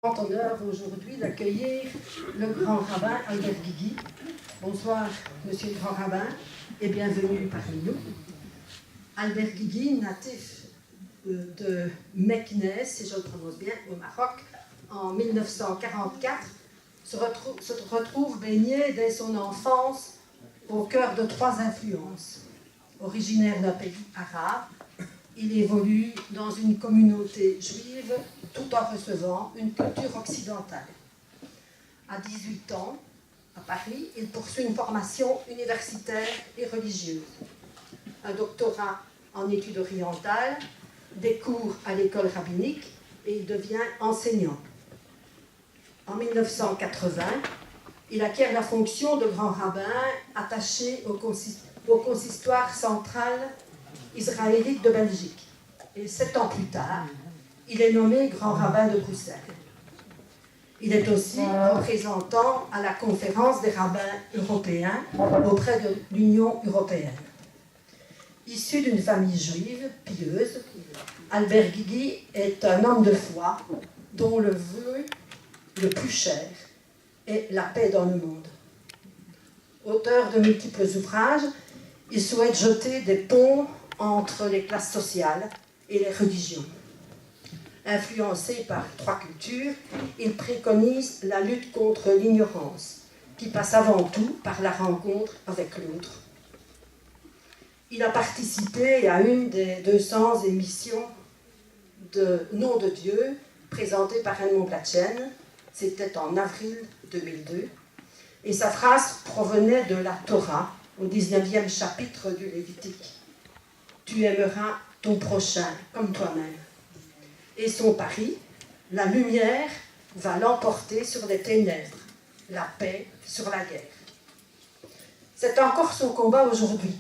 Honneur aujourd'hui d'accueillir le grand rabbin Albert Guigui. Bonsoir, monsieur le grand rabbin, et bienvenue parmi nous. Albert Guigui, natif de Meknès, si je le prononce bien, au Maroc, en 1944, se retrouve baigné dès son enfance au cœur de trois influences. Originaire d'un pays arabe, il évolue dans une communauté juive tout en recevant une culture occidentale. À 18 ans, à Paris, il poursuit une formation universitaire et religieuse. Un doctorat en études orientales, des cours à l'école rabbinique et il devient enseignant. En 1980, il acquiert la fonction de grand rabbin attaché au consistoire central israélite de Belgique. Et 7 ans plus tard, il est nommé grand rabbin de Bruxelles. Il est aussi représentant à la conférence des rabbins européens auprès de l'Union européenne. Issu d'une famille juive pieuse, Albert Guigui est un homme de foi dont le vœu le plus cher est la paix dans le monde. Auteur de multiples ouvrages, il souhaite jeter des ponts entre les classes sociales et les religions. Influencé par trois cultures, il préconise la lutte contre l'ignorance, qui passe avant tout par la rencontre avec l'autre. Il a participé à une des 200 émissions de Nom de Dieu, présentées par Raymond Blatchen, c'était en avril 2002, et sa phrase provenait de la Torah, au 19e chapitre du Lévitique. Tu aimeras ton prochain comme toi-même. Et son pari, la lumière va l'emporter sur les ténèbres, la paix sur la guerre. C'est encore son combat aujourd'hui.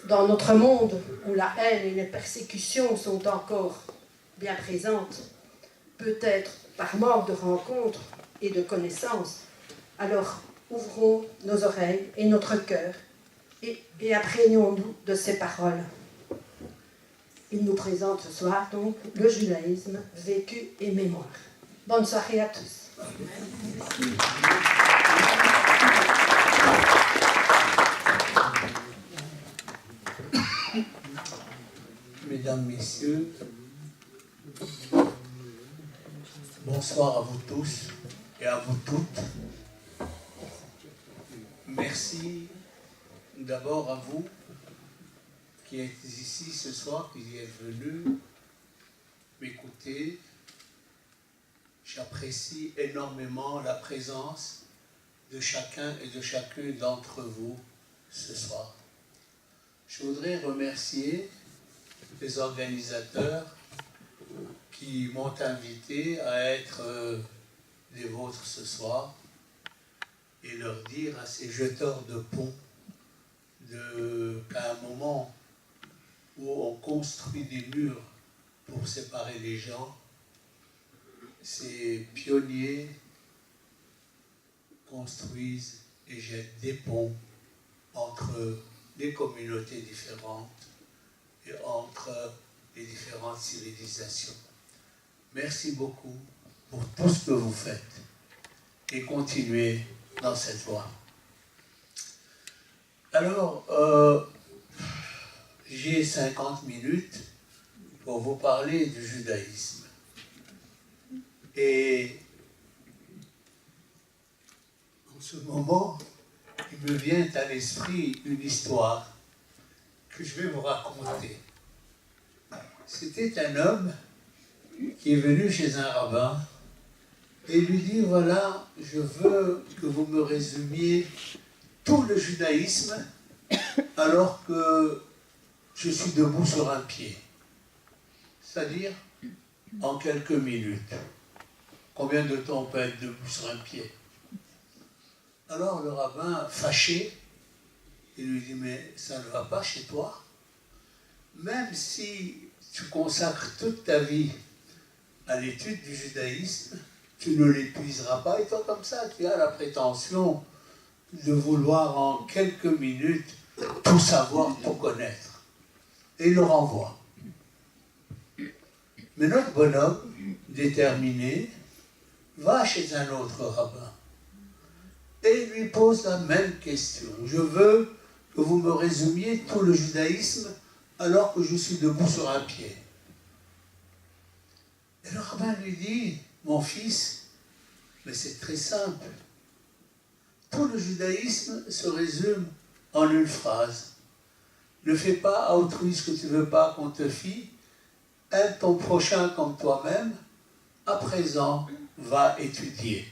Dans notre monde où la haine et les persécutions sont encore bien présentes, peut-être par manque de rencontres et de connaissances, alors ouvrons nos oreilles et notre cœur et imprégnons-nous de ces paroles. Il nous présente ce soir donc le judaïsme, vécu et mémoire. Bonne soirée à tous. Mesdames, Messieurs, bonsoir à vous tous et à vous toutes. Merci d'abord à vous qui êtes ici ce soir, qui êtes venus m'écouter. J'apprécie énormément la présence de chacun et de chacune d'entre vous ce soir. Je voudrais remercier les organisateurs qui m'ont invité à être les vôtres ce soir et leur dire à ces jeteurs de ponts qu'à un moment où on construit des murs pour séparer les gens, ces pionniers construisent et jettent des ponts entre les communautés différentes et entre les différentes civilisations. Merci beaucoup pour tout ce que vous faites et continuez dans cette voie. Alors, j'ai 50 minutes pour vous parler du judaïsme. Et en ce moment, il me vient à l'esprit une histoire que je vais vous raconter. C'était un homme qui est venu chez un rabbin et lui dit, voilà, je veux que vous me résumiez tout le judaïsme alors que je suis debout sur un pied. C'est-à-dire en quelques minutes. Combien de temps on peut être debout sur un pied? Alors le rabbin, fâché, il lui dit, mais ça ne va pas chez toi? Même si tu consacres toute ta vie à l'étude du judaïsme, tu ne l'épuiseras pas. Et toi, comme ça, tu as la prétention de vouloir en quelques minutes tout savoir, tout connaître. Et il le renvoie. Mais notre bonhomme, déterminé, va chez un autre rabbin et lui pose la même question. Je veux que vous me résumiez tout le judaïsme alors que je suis debout sur un pied. Et le rabbin lui dit, mon fils, mais c'est très simple. Tout le judaïsme se résume en une phrase. Ne fais pas à autrui ce que tu ne veux pas qu'on te fie. Aime ton prochain comme toi-même. À présent, va étudier.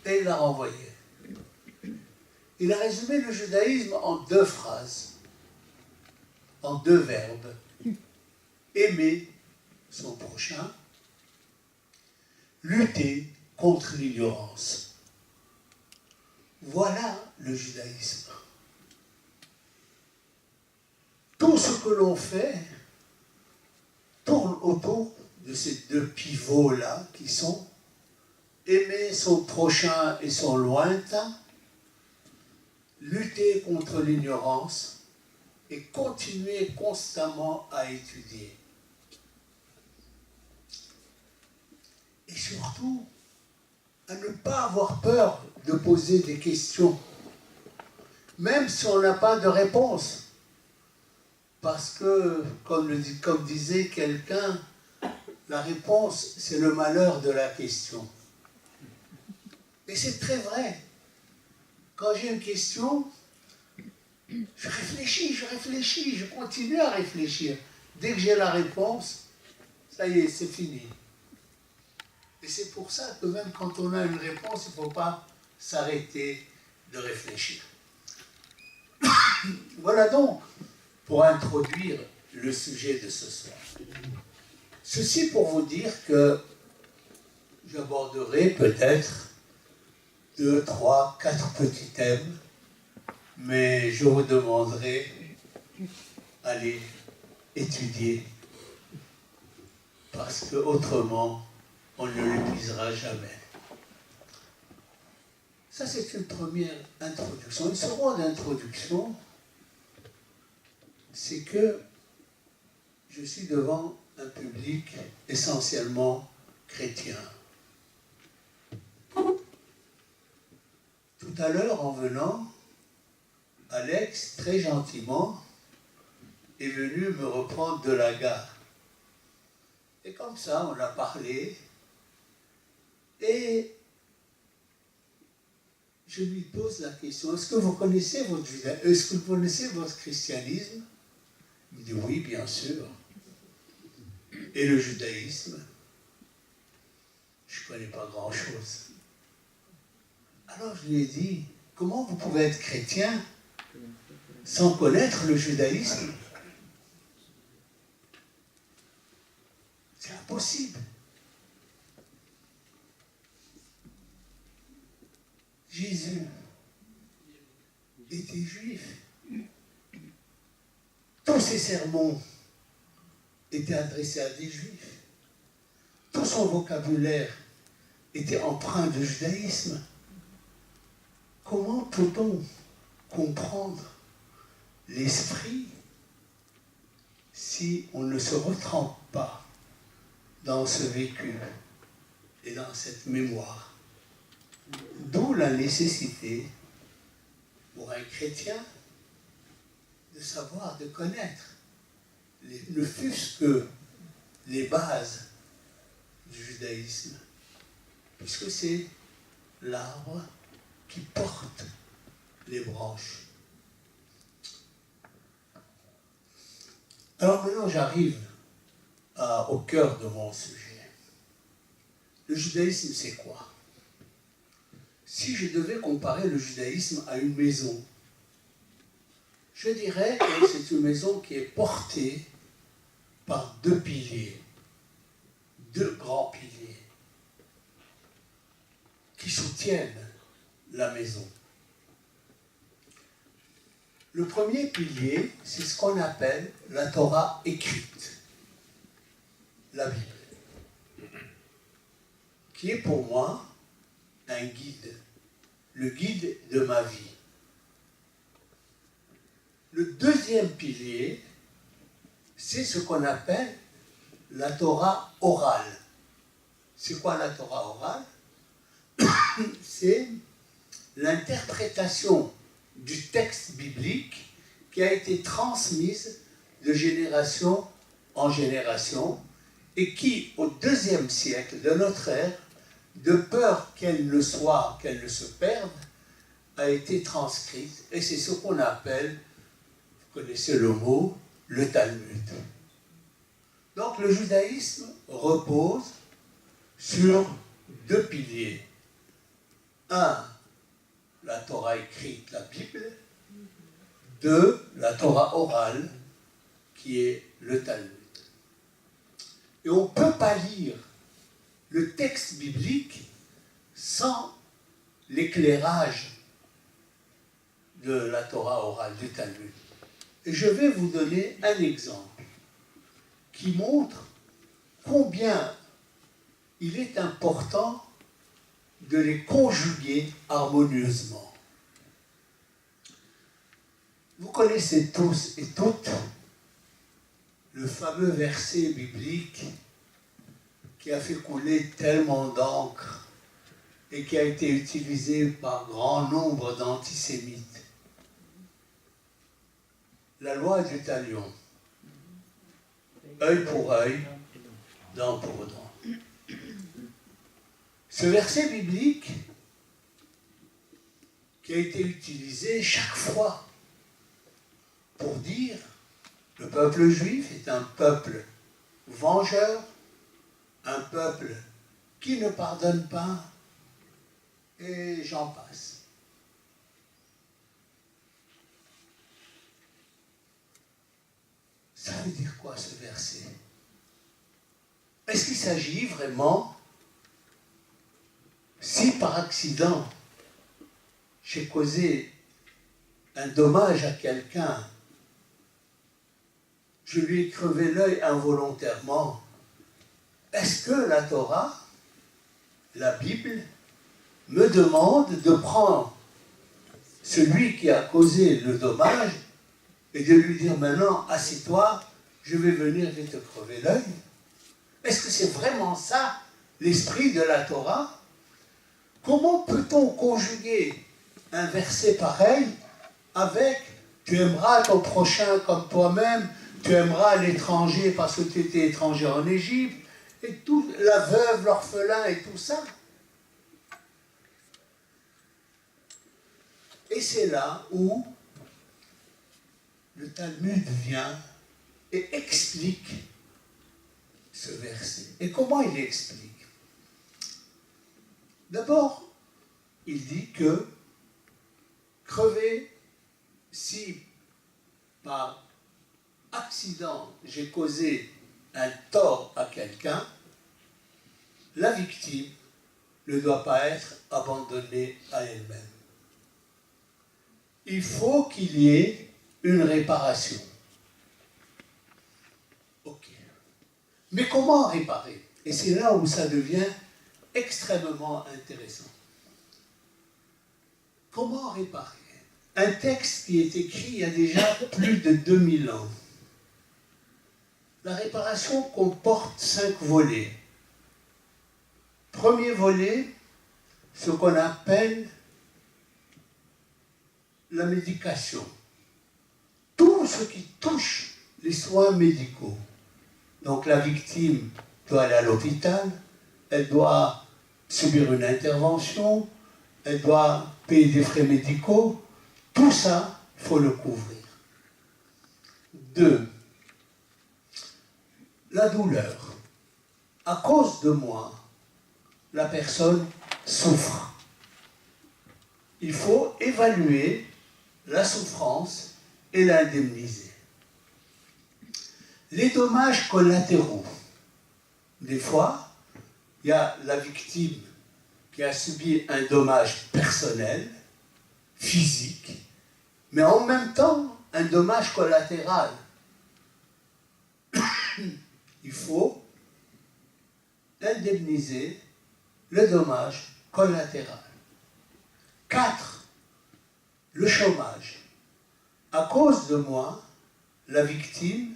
Et il l'a renvoyé. Il a résumé le judaïsme en 2 phrases, en 2 verbes. Aimer son prochain, lutter contre l'ignorance. Voilà le judaïsme. Tout ce que l'on fait tourne autour de ces 2 pivots-là qui sont aimer son prochain et son lointain, lutter contre l'ignorance et continuer constamment à étudier. Et surtout, à ne pas avoir peur de poser des questions, même si on n'a pas de réponse. Parce que, comme disait quelqu'un, la réponse, c'est le malheur de la question. Et c'est très vrai. Quand j'ai une question, je réfléchis, je continue à réfléchir. Dès que j'ai la réponse, ça y est, c'est fini. Et c'est pour ça que même quand on a une réponse, il ne faut pas s'arrêter de réfléchir. Voilà donc pour introduire le sujet de ce soir. Ceci pour vous dire que j'aborderai peut-être 2, 3, 4 petits thèmes, mais je vous demanderai d'aller étudier, parce que autrement on ne l'épuisera jamais. Ça, c'est une première introduction. Une seconde introduction, c'est que je suis devant un public essentiellement chrétien. Tout à l'heure, en venant, Alex, très gentiment, est venu me reprendre de la gare. Et comme ça, on a parlé. Et je lui pose la question, est-ce que vous connaissez votre christianisme? Il me dit, oui, bien sûr. Et le judaïsme? Je ne connais pas grand-chose. Alors je lui ai dit, comment vous pouvez être chrétien sans connaître le judaïsme? C'est impossible. Jésus était juif. Tous ses sermons étaient adressés à des juifs. Tout son vocabulaire était empreint de judaïsme. Comment peut-on comprendre l'esprit si on ne se retrempe pas dans ce vécu et dans cette mémoire? D'où la nécessité pour un chrétien de savoir, de connaître, ne fût-ce que les bases du judaïsme, puisque c'est l'arbre qui porte les branches. Alors maintenant, j'arrive au cœur de mon sujet. Le judaïsme, c'est quoi? Si je devais comparer le judaïsme à une maison, je dirais que c'est une maison qui est portée par 2 piliers, 2 grands piliers, qui soutiennent la maison. Le premier pilier, c'est ce qu'on appelle la Torah écrite, la Bible, qui est pour moi un guide, le guide de ma vie. Le deuxième pilier, c'est ce qu'on appelle la Torah orale, C'est quoi la Torah orale? C'est l'interprétation du texte biblique qui a été transmise de génération en génération et qui, au IIe siècle de notre ère, de peur qu'elle ne se perde, a été transcrite. Et c'est ce qu'on appelle, vous connaissez le mot, le Talmud. Donc le judaïsme repose sur deux piliers. Un, la Torah écrite, la Bible. Deux, la Torah orale, qui est le Talmud. Et on ne peut pas lire le texte biblique sans l'éclairage de la Torah orale, du Talmud. Et je vais vous donner un exemple qui montre combien il est important de les conjuguer harmonieusement. Vous connaissez tous et toutes le fameux verset biblique qui a fait couler tellement d'encre et qui a été utilisé par grand nombre d'antisémites. La loi du talion. Œil pour œil, dent pour dent. Ce verset biblique qui a été utilisé chaque fois pour dire le peuple juif est un peuple vengeur, un peuple qui ne pardonne pas, et j'en passe. Ça veut dire quoi ce verset? Est-ce qu'il s'agit vraiment, si par accident j'ai causé un dommage à quelqu'un, je lui ai crevé l'œil involontairement, est-ce que la Torah, la Bible, me demande de prendre celui qui a causé le dommage et de lui dire maintenant, assieds-toi, je vais venir et te crever l'œil? Est-ce que c'est vraiment ça, l'esprit de la Torah? Comment peut-on conjuguer un verset pareil avec « tu aimeras ton prochain comme toi-même », tu aimeras l'étranger parce que tu étais étranger en Égypte, et tout, la veuve, l'orphelin et tout ça. Et c'est là où le Talmud vient et explique ce verset. Et comment il explique? D'abord, il dit que crever, si par accident j'ai causé un tort à quelqu'un, la victime ne doit pas être abandonnée à elle-même. Il faut qu'il y ait une réparation. Ok. Mais comment réparer? Et c'est là où ça devient extrêmement intéressant. Comment réparer? Un texte qui est écrit il y a déjà plus de 2000 ans. La réparation comporte 5 volets. Premier volet, ce qu'on appelle la médication. Tout ce qui touche les soins médicaux. Donc la victime doit aller à l'hôpital, elle doit subir une intervention, elle doit payer des frais médicaux. Tout ça, il faut le couvrir. 2. La douleur. À cause de moi, la personne souffre. Il faut évaluer la souffrance et l'indemniser. Les dommages collatéraux. Des fois, il y a la victime qui a subi un dommage personnel, physique, mais en même temps, un dommage collatéral. Il faut indemniser le dommage collatéral. 4. Le chômage. À cause de moi, la victime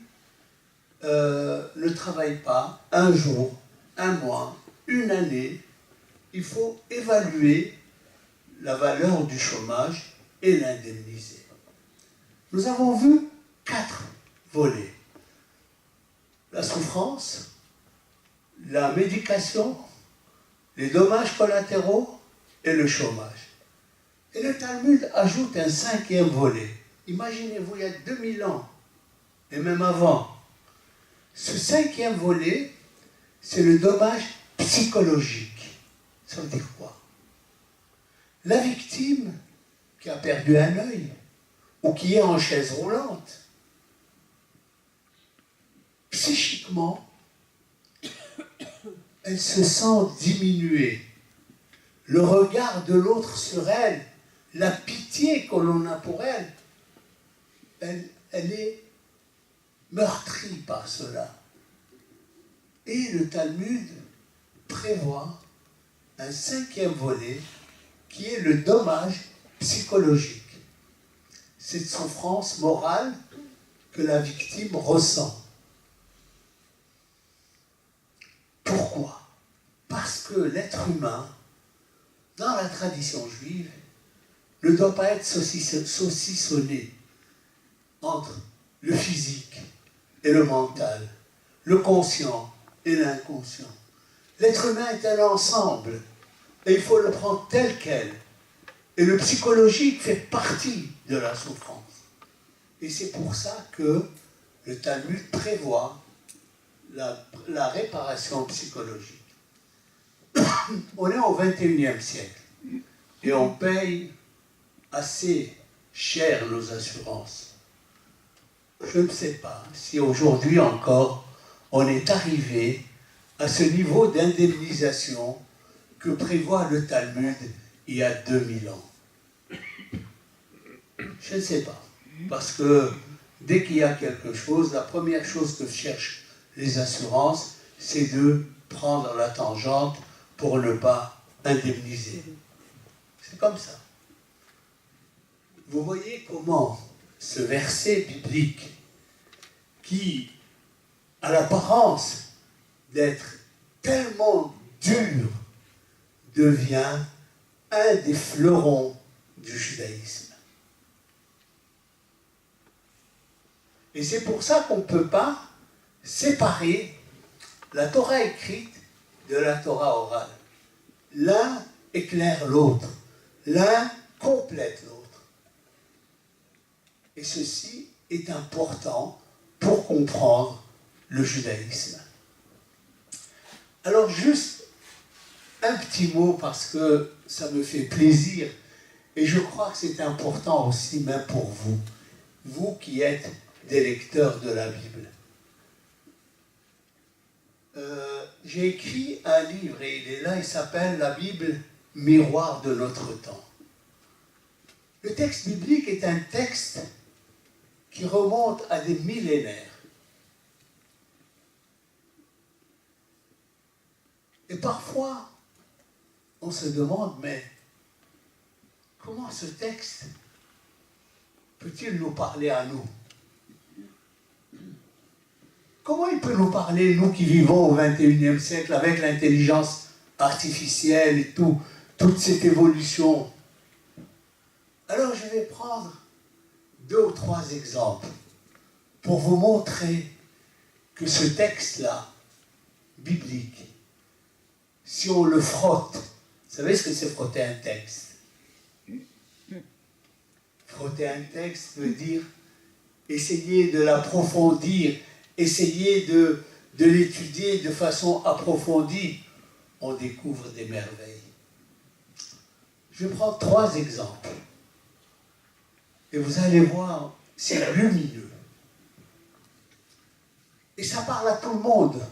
ne travaille pas un jour, un mois, une année, il faut évaluer la valeur du chômage et l'indemniser. Nous avons vu 4 volets. La souffrance, la médication, les dommages collatéraux et le chômage. Et le Talmud ajoute un 5e volet. Imaginez-vous, il y a 2000 ans, et même avant. Ce 5e volet, c'est le dommage psychologique. Ça veut dire quoi? La victime qui a perdu un œil ou qui est en chaise roulante, psychiquement, elle se sent diminuée. Le regard de l'autre sur elle, la pitié que l'on a pour elle, elle est meurtrie par cela. Et le Talmud prévoit un 5e volet qui est le dommage psychologique. Cette souffrance morale que la victime ressent. Pourquoi? Parce que l'être humain, dans la tradition juive, ne doit pas être saucissonné entre le physique et le mental, le conscient et l'inconscient. L'être humain est un ensemble et il faut le prendre tel quel. Et le psychologique fait partie de la souffrance. Et c'est pour ça que le Talmud prévoit la réparation psychologique. On est au XXIe siècle et on paye assez cher nos assurances. Je ne sais pas si aujourd'hui encore on est arrivé à ce niveau d'indemnisation que prévoit le Talmud il y a 2000 ans. Je ne sais pas. Parce que dès qu'il y a quelque chose, la première chose que cherchent les assurances, c'est de prendre la tangente pour ne pas indemniser. C'est comme ça. Vous voyez comment ce verset biblique, qui a l'apparence d'être tellement dur, devient un des fleurons du judaïsme. Et c'est pour ça qu'on ne peut pas séparer la Torah écrite de la Torah orale. L'un éclaire l'autre, l'un complète l'autre. Et ceci est important pour comprendre le judaïsme. Alors juste un petit mot parce que ça me fait plaisir et je crois que c'est important aussi même pour vous, vous qui êtes des lecteurs de la Bible. J'ai écrit un livre et il est là, il s'appelle La Bible, miroir de notre temps. Le texte biblique est un texte qui remonte à des millénaires. Et parfois, on se demande, mais comment ce texte peut-il nous parler à nous? Comment il peut nous parler, nous qui vivons au XXIe siècle, avec l'intelligence artificielle et toute cette évolution? Alors je vais prendre 2 ou 3 exemples pour vous montrer que ce texte-là, biblique, si on le frotte, vous savez ce que c'est frotter un texte? Frotter un texte veut dire essayer de l'approfondir, essayer de l'étudier de façon approfondie. On découvre des merveilles. Je vais prendre 3 exemples. Et vous allez voir, c'est lumineux. Et ça parle à tout le monde.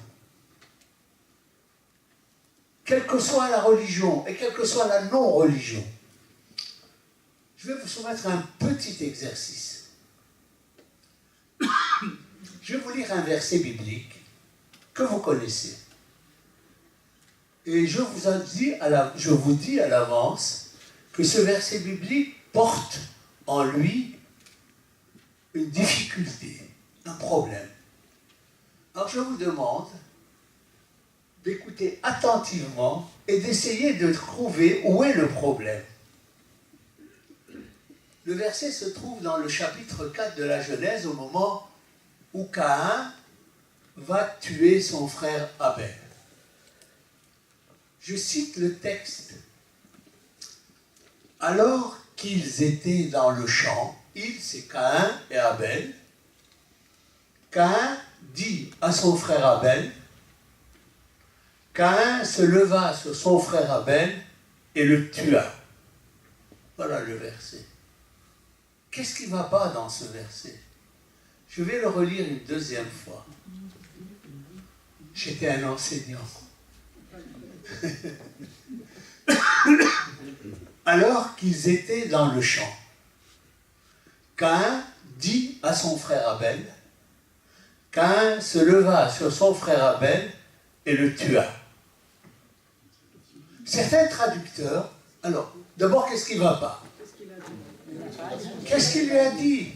Quelle que soit la religion et quelle que soit la non-religion. Je vais vous soumettre un petit exercice. Je vais vous lire un verset biblique que vous connaissez. Et je vous dis à l'avance que ce verset biblique porte en lui une difficulté, un problème. Alors je vous demande d'écouter attentivement et d'essayer de trouver où est le problème. Le verset se trouve dans le chapitre 4 de la Genèse, au moment où Caïn va tuer son frère Abel. Je cite le texte. Alors qu'ils étaient dans le champ, ils, c'est Caïn et Abel, Caïn dit à son frère Abel, Caïn se leva sur son frère Abel et le tua. Voilà le verset. Qu'est-ce qui ne va pas dans ce verset? Je vais le relire une deuxième fois. J'étais un enseignant. Alors qu'ils étaient dans le champ, Caïn dit à son frère Abel, Caïn se leva sur son frère Abel et le tua. Certains traducteurs, alors, d'abord, qu'est-ce qui ne va pas? Qu'est-ce qu'il lui a dit?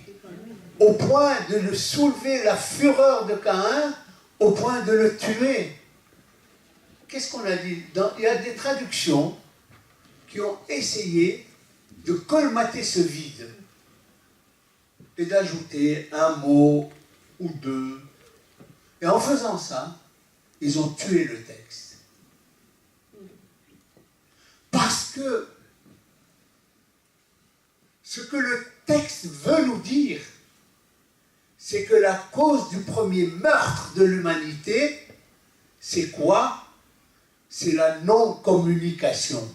Au point de le soulever la fureur de Caïn, au point de le tuer. Qu'est-ce qu'on a dit? Il y a des traductions qui ont essayé de colmater ce vide et d'ajouter un mot ou deux. Et en faisant ça, ils ont tué le texte. Parce que ce que le texte veut nous dire, c'est que la cause du premier meurtre de l'humanité, c'est quoi? C'est la non-communication.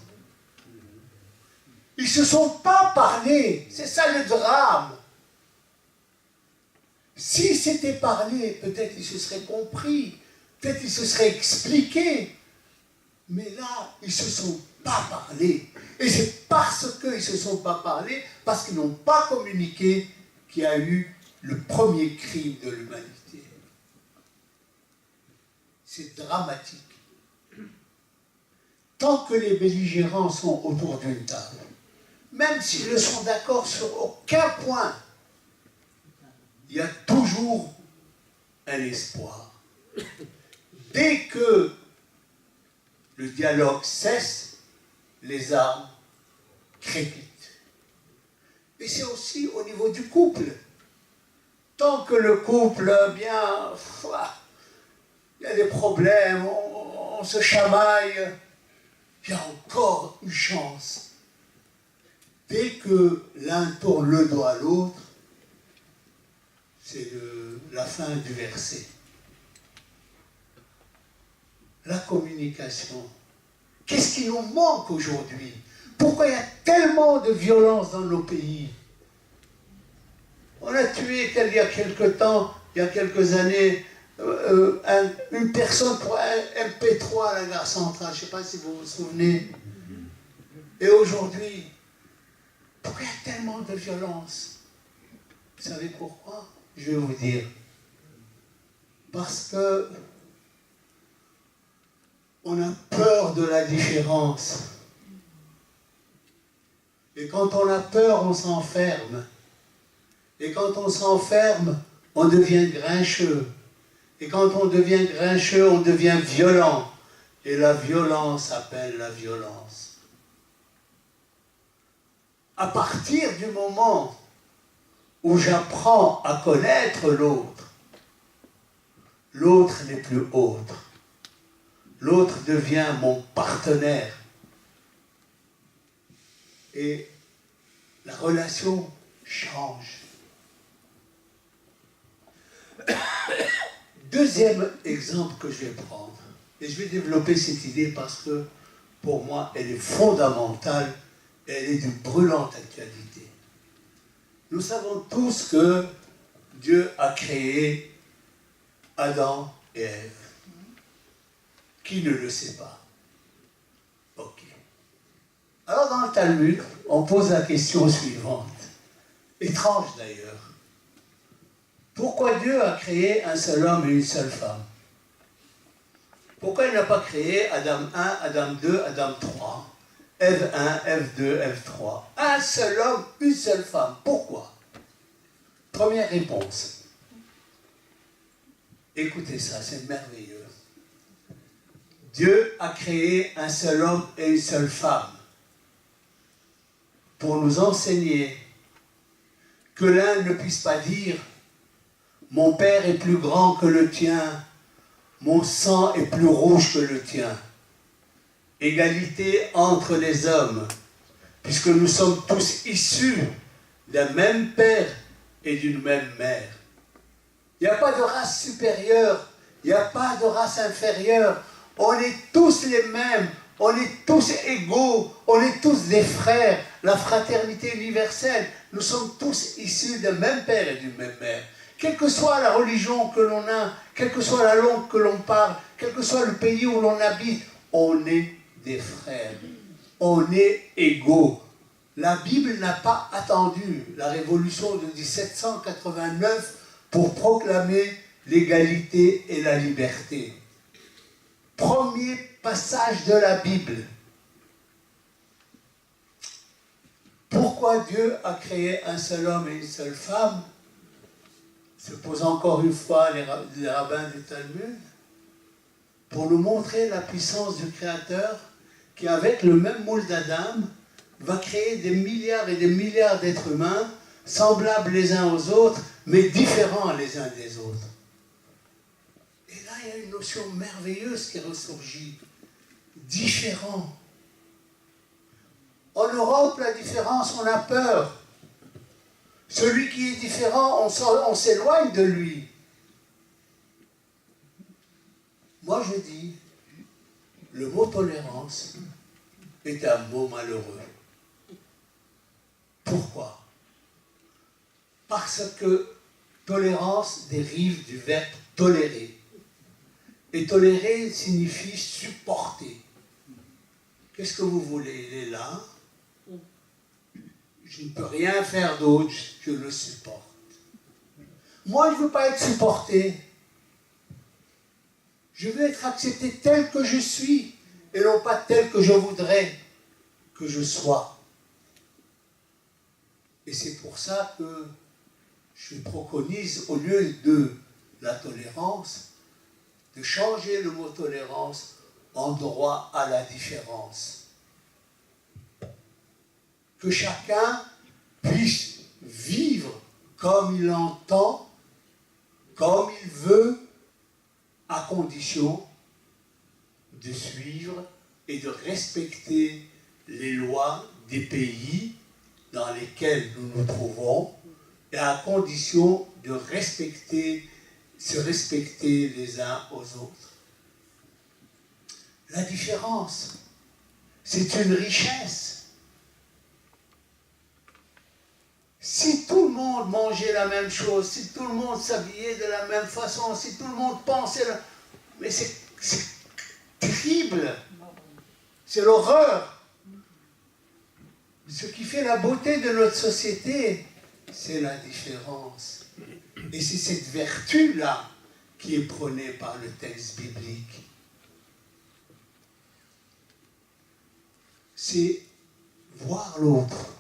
Ils ne se sont pas parlé, c'est ça le drame. S'ils s'étaient parlé, peut-être ils se seraient compris, peut-être ils se seraient expliqués. Mais là, ils ne se sont pas parlé. Et c'est parce qu'ils ne se sont pas parlé, parce qu'ils n'ont pas communiqué, qu'il y a eu le premier crime de l'humanité. C'est dramatique. Tant que les belligérants sont autour d'une table, même s'ils ne sont d'accord sur aucun point, il y a toujours un espoir. Dès que le dialogue cesse, les armes crépitent. Et c'est aussi au niveau du couple. Tant que le couple, bien, il y a des problèmes, on se chamaille, il y a encore une chance. Dès que l'un tourne le dos à l'autre, c'est la fin du verset. La communication. Qu'est-ce qui nous manque aujourd'hui? Pourquoi il y a tellement de violence dans nos pays? On a tué il y a quelque temps, il y a quelques années, une personne pour un MP3 à la gare centrale. Je ne sais pas si vous vous souvenez. Et aujourd'hui, pourquoi il y a tellement de violence? Vous savez pourquoi? Je vais vous dire. Parce que on a peur de la différence. Et quand on a peur, on s'enferme. Et quand on s'enferme, on devient grincheux. Et quand on devient grincheux, on devient violent. Et la violence appelle la violence. À partir du moment où j'apprends à connaître l'autre, l'autre n'est plus autre. L'autre devient mon partenaire. Et la relation change. Deuxième exemple que je vais prendre, et je vais développer cette idée parce que pour moi elle est fondamentale, et elle est d'une brûlante actualité. Nous savons tous que Dieu a créé Adam et Ève. Qui ne le sait pas? Ok. Alors dans le Talmud, on pose la question suivante, étrange d'ailleurs. Pourquoi Dieu a créé un seul homme et une seule femme? Pourquoi il n'a pas créé Adam 1, Adam 2, Adam 3, Ève 1, Ève 2, Ève 3? Un seul homme, une seule femme. Pourquoi? Première réponse. Écoutez ça, c'est merveilleux. Dieu a créé un seul homme et une seule femme pour nous enseigner que l'un ne puisse pas dire « Mon père est plus grand que le tien, mon sang est plus rouge que le tien ». Égalité entre les hommes, puisque nous sommes tous issus d'un même père et d'une même mère. Il n'y a pas de race supérieure, il n'y a pas de race inférieure. On est tous les mêmes, on est tous égaux, on est tous des frères. La fraternité universelle, nous sommes tous issus d'un même père et d'une même mère. Quelle que soit la religion que l'on a, quelle que soit la langue que l'on parle, quel que soit le pays où l'on habite, on est des frères. On est égaux. La Bible n'a pas attendu la révolution de 1789 pour proclamer l'égalité et la liberté. Premier passage de la Bible. Pourquoi Dieu a créé un seul homme et une seule femme? Se posent encore une fois les rabbins du Talmud, pour nous montrer la puissance du Créateur qui, avec le même moule d'Adam, va créer des milliards et des milliards d'êtres humains, semblables les uns aux autres, mais différents les uns des autres. Et là, il y a une notion merveilleuse qui ressurgit. Différent. En Europe, la différence, on a peur. Celui qui est différent, on s'éloigne de lui. Moi, je dis, le mot tolérance est un mot malheureux. Pourquoi? Parce que tolérance dérive du verbe tolérer. Et tolérer signifie supporter. Qu'est-ce que vous voulez? Il est là. Je ne peux rien faire d'autre, je le supporte. Moi, je ne veux pas être supporté. Je veux être accepté tel que je suis, et non pas tel que je voudrais que je sois. Et c'est pour ça que je préconise, au lieu de la tolérance, de changer le mot tolérance en droit à la différence. Que chacun puisse vivre comme il entend, comme il veut, à condition de suivre et de respecter les lois des pays dans lesquels nous nous trouvons, et à condition de se respecter les uns aux autres. La différence, c'est une richesse. Si tout le monde mangeait la même chose, si tout le monde s'habillait de la même façon, si tout le monde pensait... Mais c'est terrible. C'est l'horreur. Ce qui fait la beauté de notre société, c'est la différence. Et c'est cette vertu-là qui est prônée par le texte biblique. C'est voir l'autre.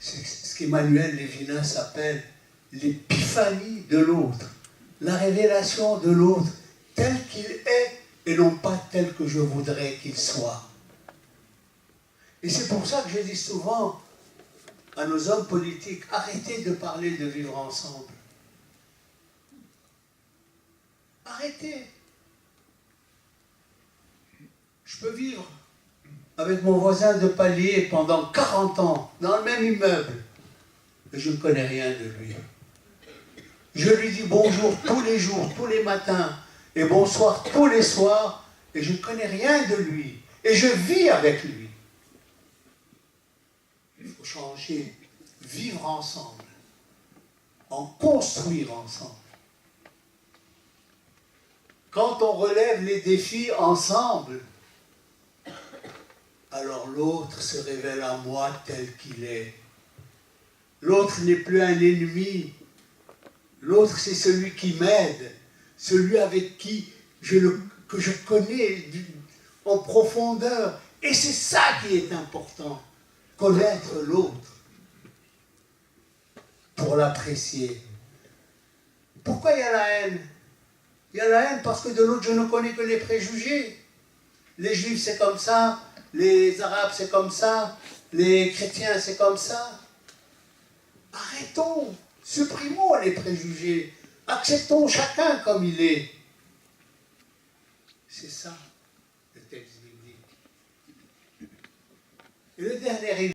C'est ce qu'Emmanuel Lévinas appelle l'épiphanie de l'autre, la révélation de l'autre tel qu'il est et non pas tel que je voudrais qu'il soit. Et c'est pour ça que je dis souvent à nos hommes politiques, arrêtez de parler de vivre ensemble. Arrêtez. Je peux vivre avec mon voisin de palier pendant 40 ans, dans le même immeuble, et je ne connais rien de lui. Je lui dis bonjour tous les jours, tous les matins, et bonsoir tous les soirs, et je ne connais rien de lui, et je vis avec lui. Il faut changer, vivre ensemble, en construire ensemble. Quand on relève les défis ensemble, alors l'autre se révèle à moi tel qu'il est. L'autre n'est plus un ennemi. L'autre, c'est celui qui m'aide, celui avec qui que je connais en profondeur. Et c'est ça qui est important, connaître l'autre pour l'apprécier. Pourquoi il y a la haine? Il y a la haine parce que de l'autre, je ne connais que les préjugés. Les juifs, c'est comme ça. Les arabes, c'est comme ça. Les chrétiens, c'est comme ça. Arrêtons. Supprimons les préjugés. Acceptons chacun comme il est. C'est ça, le texte biblique. Et le dernier